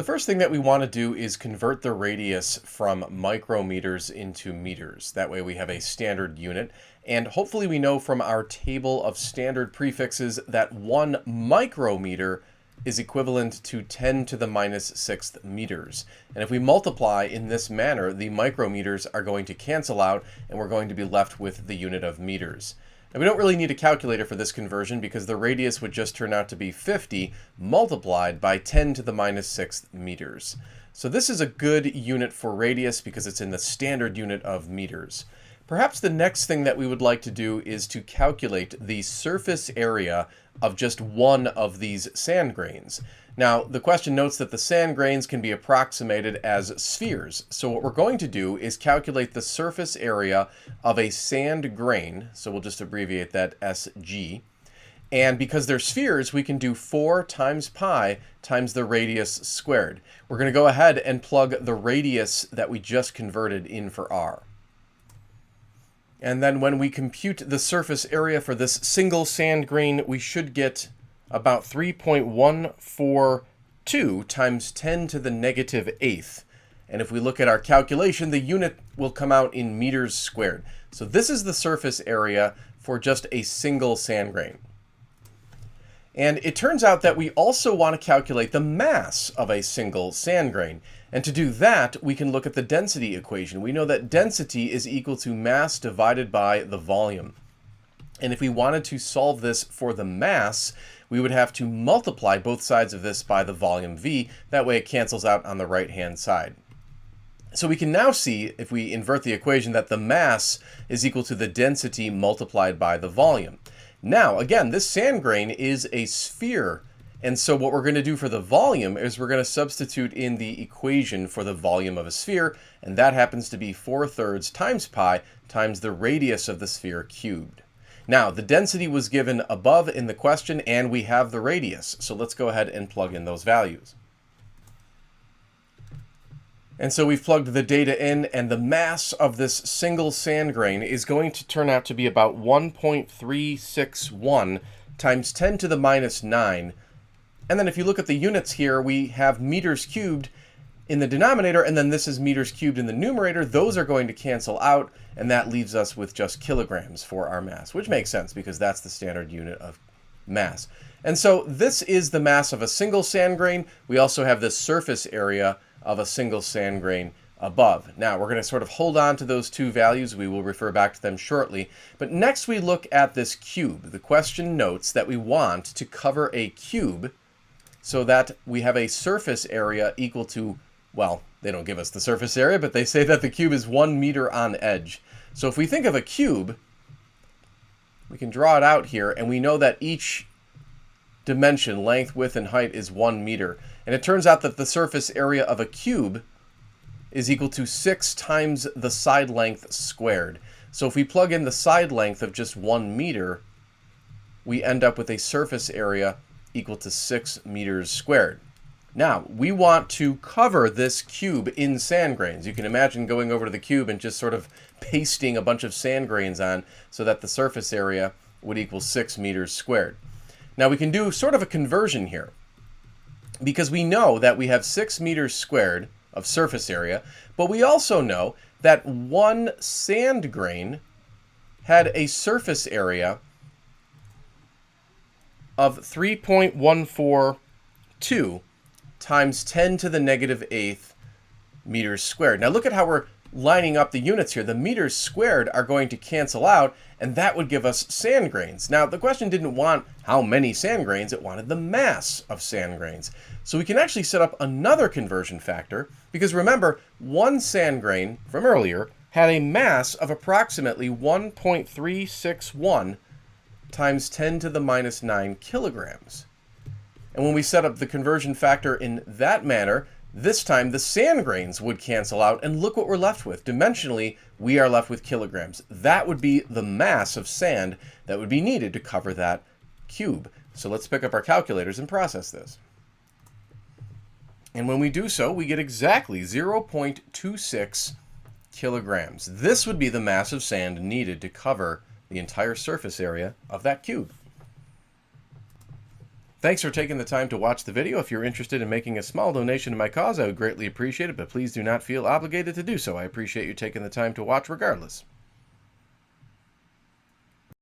The first thing that we want to do is convert the radius from micrometers into meters. That way we have a standard unit. And hopefully we know from our table of standard prefixes that 1 micrometer is equivalent to 10 to the minus 6th meters. And if we multiply in this manner, the micrometers are going to cancel out and we're going to be left with the unit of meters. And we don't really need a calculator for this conversion because the radius would just turn out to be 50 multiplied by 10 to the minus 6th meters. So this is a good unit for radius because it's in the standard unit of meters. Perhaps the next thing that we would like to do is to calculate the surface area of just one of these sand grains. Now, the question notes that the sand grains can be approximated as spheres. So what we're going to do is calculate the surface area of a sand grain. So we'll just abbreviate that SG. And because they're spheres, we can do 4 times pi times the radius squared. We're going to go ahead and plug the radius that we just converted in for r. And then when we compute the surface area for this single sand grain, we should get about 3.142 times 10 to the negative 8th. And if we look at our calculation, the unit will come out in meters squared. So this is the surface area for just a single sand grain. And it turns out that we also want to calculate the mass of a single sand grain. And to do that, we can look at the density equation. We know that density is equal to mass divided by the volume. And if we wanted to solve this for the mass, we would have to multiply both sides of this by the volume V. That way it cancels out on the right-hand side. So we can now see, if we invert the equation, that the mass is equal to the density multiplied by the volume. Now, again, this sand grain is a sphere. And so what we're going to do for the volume is we're going to substitute in the equation for the volume of a sphere. And that happens to be 4/3 times pi times the radius of the sphere cubed. Now, the density was given above in the question, and we have the radius. So let's go ahead and plug in those values. And so we've plugged the data in, and the mass of this single sand grain is going to turn out to be about 1.361 times 10 to the minus 9. And then if you look at the units here, we have meters cubed in the denominator, and then this is meters cubed in the numerator. Those are going to cancel out, and that leaves us with just kilograms for our mass, which makes sense because that's the standard unit of mass. And so this is the mass of a single sand grain. We also have the surface area of a single sand grain above. Now, we're going to sort of hold on to those two values. We will refer back to them shortly. But next we look at this cube. The question notes that we want to cover a cube so that we have a surface area equal to, well, they don't give us the surface area, but they say that the cube is 1 meter on edge. So if we think of a cube, we can draw it out here, and we know that each dimension, length, width, and height, is 1 meter. And it turns out that the surface area of a cube is equal to 6 times the side length squared. So if we plug in the side length of just 1 meter, we end up with a surface area equal to 6 meters squared. Now, we want to cover this cube in sand grains. You can imagine going over to the cube and just sort of pasting a bunch of sand grains on so that the surface area would equal 6 meters squared. Now, we can do sort of a conversion here because we know that we have 6 meters squared of surface area, but we also know that one sand grain had a surface area of 3.142 times 10 to the negative 8th meters squared. Now look at how we're lining up the units here. The meters squared are going to cancel out, and that would give us sand grains. Now the question didn't want how many sand grains, it wanted the mass of sand grains. So we can actually set up another conversion factor, because remember, one sand grain from earlier had a mass of approximately 1.361 times 10 to the minus 9 kilograms. And when we set up the conversion factor in that manner, this time the sand grains would cancel out, and look what we're left with. Dimensionally, we are left with kilograms. That would be the mass of sand that would be needed to cover that cube. So let's pick up our calculators and process this. And when we do so, we get exactly 0.26 kilograms. This would be the mass of sand needed to cover the entire surface area of that cube. Thanks for taking the time to watch the video. If you're interested in making a small donation to my cause, I would greatly appreciate it, but please do not feel obligated to do so. I appreciate you taking the time to watch regardless.